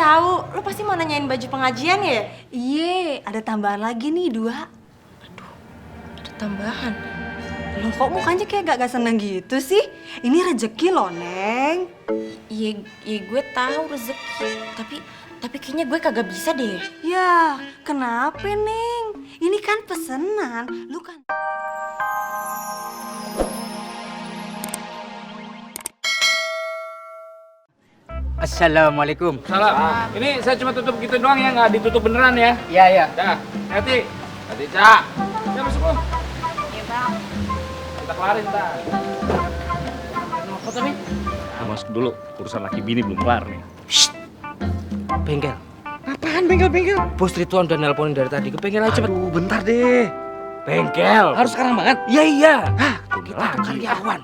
tahu. Lo pasti mau nanyain baju pengajian ya? Iya, ada tambahan lagi nih 2. Aduh, ada tambahan. Loh kok mukanya kayak gak seneng gitu sih? Ini rezeki loh, Neng. Iya, gue tahu rezeki. Tapi kayaknya gue kagak bisa deh. Ya, kenapa, Neng? Ini kan pesenan, lu kan... Assalamualaikum. Salam. Ini saya cuma tutup gitu doang ya, nggak ditutup beneran ya. Iya, iya. Dah, hati. Hati, Cak. Ya masuk lo. Iya, Bang. Kita kelarin, Cak. Apa tadi? Masuk dulu, urusan laki bini belum kelar nih. Bengkel. Apaan bengkel-bengkel? Bos Rituan udah nelponin dari tadi. Ke bengkel aja cepet. Aduh, bentar deh. Bengkel. Harus sekarang banget. Iya, iya. Hah, Kita kita tuh karyawan.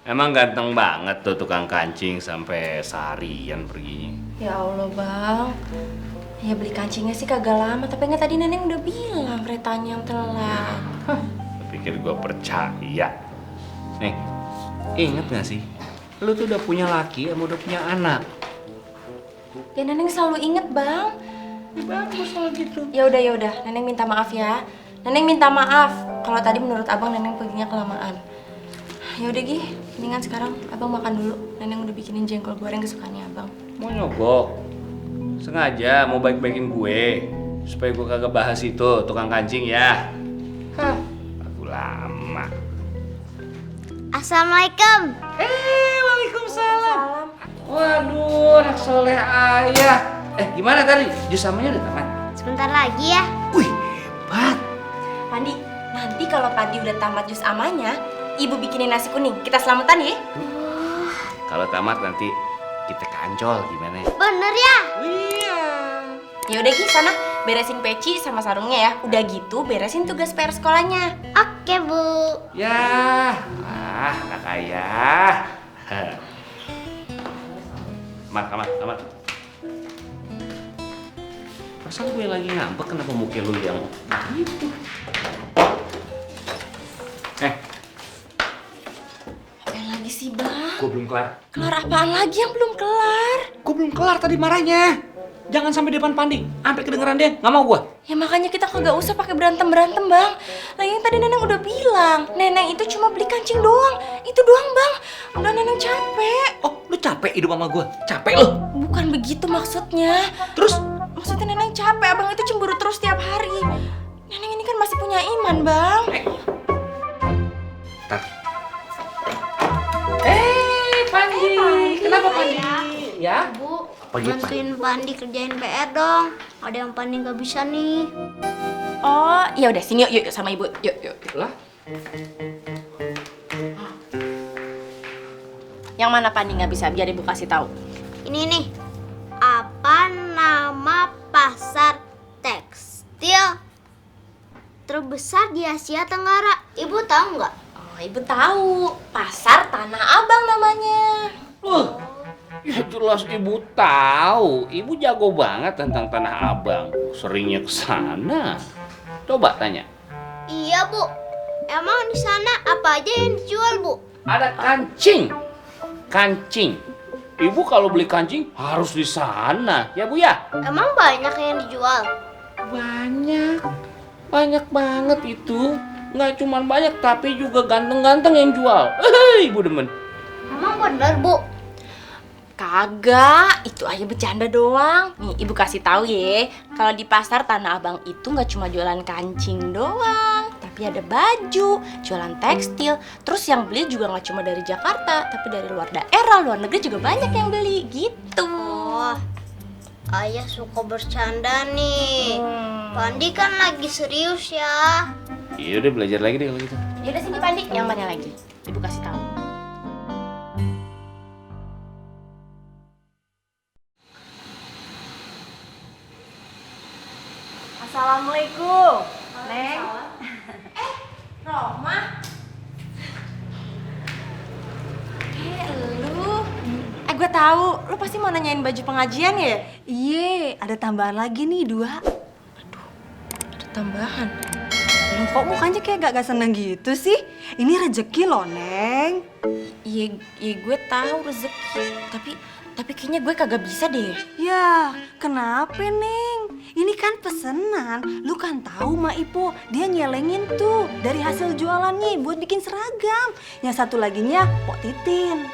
Emang ganteng banget tuh tukang kancing sampai seharian perginya. Ya Allah, Bang. Ya beli kancingnya sih kagak lama, tapi nggak tadi Neneng udah bilang keretanya yang telat. Pikir gua percaya. Nih, inget gak sih? Lu tuh udah punya laki sama udah punya anak. Ya Neneng selalu inget, Bang. Bagus kalau gitu. Ya udah, Neneng minta maaf ya. Neneng minta maaf kalau tadi menurut Abang Neneng perginya kelamaan. Ya udah Gi, mendingan sekarang Abang makan dulu. Neneng udah bikinin jengkol goreng kesukaannya Abang. Mau nyogok. Sengaja mau baik-baikin gue supaya gue kagak bahas itu tukang kancing ya. Hah, lagu lama. Assalamualaikum. Waalaikumsalam. Waduh, anak soleh ayah. Gimana tadi? Jus samanya udah tamat? Sebentar lagi ya. Wih, hebat. Pandi, nanti kalau Pandi udah tamat jus amanya, Ibu bikinin nasi kuning. Kita selamatan ya. Kalau tamat nanti kita ke Ancol gimana ya? Bener ya? Iya. Ya udah Gi, sana beresin peci sama sarungnya ya. Udah gitu beresin tugas PR sekolahnya. Oke, Bu. Ya, anak ayah. Kamar. Perasaan gue lagi ngambek, kenapa muka lu yang gitu? Apa lagi sih, Bang? Gue belum kelar. Kelar apaan lagi yang belum kelar? Gue belum kelar tadi marahnya. Jangan sampai depan Pandi, sampai kedengeran dia. Nggak mau gue. Ya makanya kita kagak usah pakai berantem, Bang. Lagian tadi Neneng udah bilang, Neneng itu cuma beli kancing doang. Itu doang, Bang. Udah Neneng capek. Oh, lu capek hidup sama gue? Capek lu? Bukan begitu maksudnya. Terus? Maksudnya Neneng capek, Abang itu cemburu terus tiap hari. Neneng ini kan masih punya iman, Bang. Pandi. Kenapa Pandi? Ya? Bu, Pagi, bantuin Pandi kerjain PR dong. Ada yang Pandi nggak bisa nih. Oh, ya udah sini yuk sama Ibu. Yuk. Lah? Yang mana Pandi nggak bisa biar Ibu kasih tahu. Ini nih. Apa nama pasar tekstil terbesar di Asia Tenggara? Ibu tahu nggak? Oh, Ibu tahu. Pasar Tanah Abang namanya. Ya jelas ibu tahu. Ibu jago banget tentang Tanah Abang. Seringnya ke sana. Coba tanya. Iya, Bu. Emang di sana apa aja yang dijual, Bu? Ada kancing. Ibu kalau beli kancing harus di sana. Ya Bu ya? Emang banyak yang dijual? Banyak banget itu. Nggak cuma banyak tapi juga ganteng-ganteng yang jual. Ibu demen. Emang bener, Bu? Kagak, itu aja bercanda doang. Nih, Ibu kasih tahu ya. Kalau di pasar Tanah Abang itu nggak cuma jualan kancing doang, tapi ada baju, jualan tekstil. Terus yang beli juga nggak cuma dari Jakarta, tapi dari luar daerah, luar negeri juga banyak yang beli gitu. Wah, ayah suka bercanda nih. Pandi kan lagi serius ya. Iya udah belajar lagi deh kalau gitu. Yaudah sini Pandi, yang mana lagi? Ibu kasih tahu. Assalamualaikum. Neng. Roma. Lu. gue tahu. Lu pasti mau nanyain baju pengajian ya? Iya, ada tambahan lagi nih 2. Ada tambahan. Loh, kok mukanya kayak gak seneng gitu sih? Ini rezeki loh, Neng. Iya, gue tahu rezeki. Tapi kayaknya gue kagak bisa deh. Ya, kenapa, Neng? Ini kan pesenan. Lu kan tahu Mak Ipo, dia nyelengin tuh dari hasil jualannya buat bikin seragam. Yang satu laginya Pok Titin.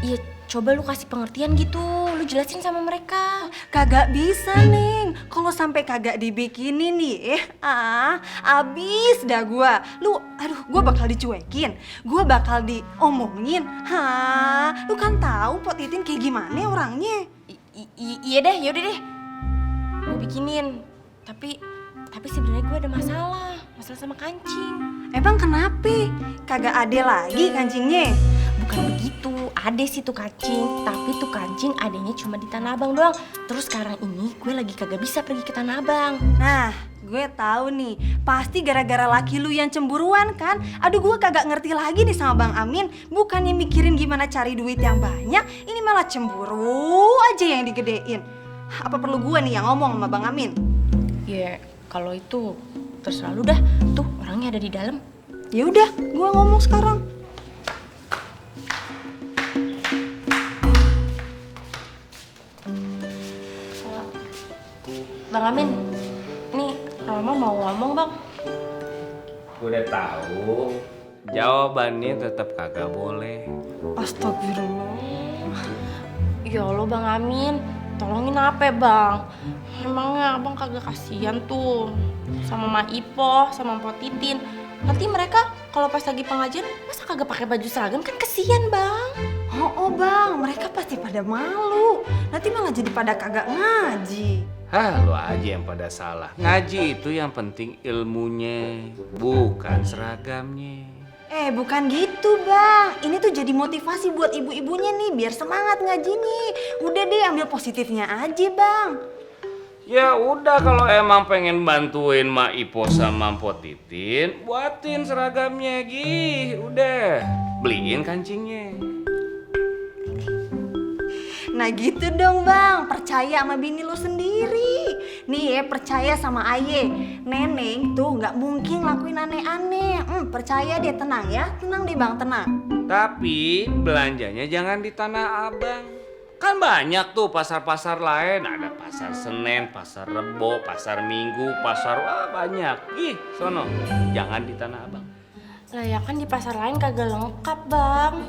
Iya, coba lu kasih pengertian gitu. Lu jelasin sama mereka. Kagak bisa, Neng. Kalau sampai kagak dibikinin nih, abis dah gua. Gua bakal dicuekin. Gua bakal diomongin. Lu kan tahu Pok Titin kayak gimana orangnya. Iya deh, yaudah deh. Gue bikinin. Tapi sebenarnya gue ada masalah sama kancing. Emang kenapa? Kagak ada lagi kancingnya? Bukan begitu, ada sih tuh kancing. Tapi tuh kancing adanya cuma di Tanah Abang doang. Terus sekarang ini gue lagi kagak bisa pergi ke Tanah Abang. Nah, gue tahu nih, pasti gara-gara laki lu yang cemburuan kan? Aduh, gue kagak ngerti lagi nih sama Bang Amin. Bukannya mikirin gimana cari duit yang banyak, ini malah cemburu aja yang digedein. Apa perlu gue nih yang ngomong sama Bang Amin? Ya, kalau itu terserah lu dah. Tuh, orangnya ada di dalam. Ya udah, gue ngomong sekarang. Bang Amin, nih Roma mau ngomong bang. Udah tahu. Jawabannya tetap kagak boleh. Astagfirullah. Ya Allah Bang Amin, tolongin apa ya Bang? Emangnya abang kagak kasihan tuh sama Mak Ipo, sama Mpok Titin. Nanti mereka kalau pas lagi pengajian masa kagak pakai baju seragam, kan kasihan Bang. Oh Bang, mereka pasti pada malu. Nanti malah jadi pada kagak ngaji. Lu aja yang pada salah. Ngaji itu yang penting ilmunya, bukan seragamnya. Bukan gitu Bang. Ini tuh jadi motivasi buat ibu-ibunya nih, biar semangat ngaji nih. Udah deh, ambil positifnya aja Bang. Ya udah, kalau emang pengen bantuin Mak Ipo sama Mpok Titin, buatin seragamnya udah, beliin kancingnya. Nah gitu dong Bang, percaya sama bini lu sendiri. Nih ya, percaya sama Aye. Neneng tuh nggak mungkin lakuin aneh-aneh. Percaya deh, tenang ya. Tenang deh Bang, tenang. Tapi belanjanya jangan di Tanah Abang. Kan banyak tuh pasar-pasar lain. Ada pasar Senen, pasar Rebo, pasar Minggu, pasar banyak. Sono, jangan di Tanah Abang. Lah ya kan di pasar lain kagak lengkap Bang.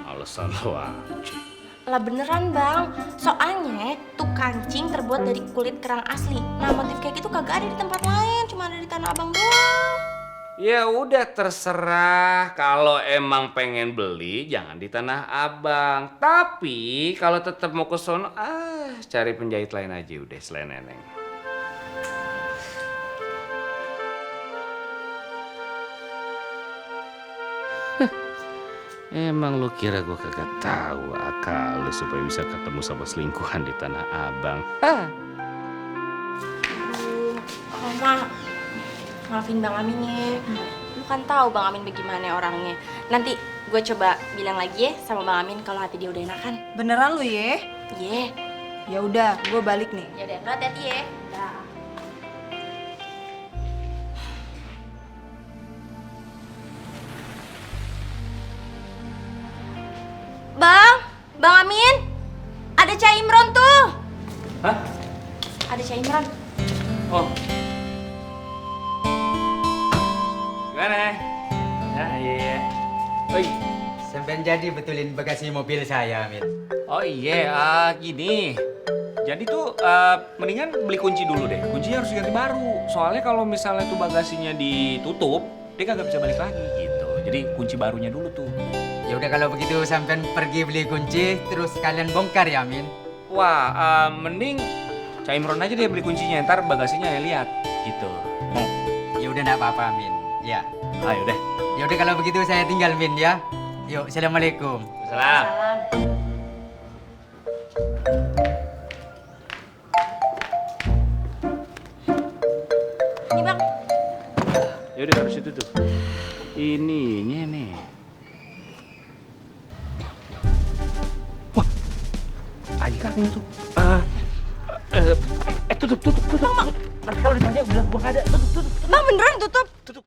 Alasan lo aja. Lah beneran Bang, soalnya tuh kancing terbuat dari kulit kerang asli. Nah motif kayak gitu kagak ada di tempat lain, cuma ada di Tanah Abang doang. Ya udah, terserah. Kalau emang pengen beli jangan di Tanah Abang. Tapi kalau tetap mau ke sono, cari penjahit lain aja udah selain Neneng. Emang lu kira gue kagak tahu akal lu supaya bisa ketemu sama selingkuhan di Tanah Abang? Mama, maafin Bang Amin ya. Lu kan tahu Bang Amin bagaimana orangnya. Nanti gue coba bilang lagi ya sama Bang Amin kalau hati dia udah enakan. Beneran lu ya? Iya. Ya udah, gue balik nih. Ya udah, lu hati-hati ya. Dah. Bang Amin, ada Cak Imron tuh. Hah? Ada Cak Imron. Oh. Gimana? Ya, iya. Oi. Sampai jadi betulin bagasi mobil saya, Amin. Oh iya, gini. Jadi tuh mendingan beli kunci dulu deh. Kuncinya harus ganti baru. Soalnya kalau misalnya tuh bagasinya ditutup, dia kagak bisa balik lagi gitu. Jadi kunci barunya dulu tuh. Ya udah kalau begitu sampai pergi beli kunci, terus kalian bongkar ya, Amin. Wah, mending Cak Imron aja deh beli kuncinya, ntar bagasinya ya lihat gitu. Ya udah enggak apa-apa, Amin. Ya. Ayo deh. Ya udah kalau begitu saya tinggal, Min ya. Yuk, assalamualaikum. Salam. Ini Bang. Ya udah taruh situ tuh. Ininya nih. Wah, katanya tuh. Tutup. Nanti kalau ditanya bilang gua nggak ada. Tutup. Bang beneran tutup? Tutup.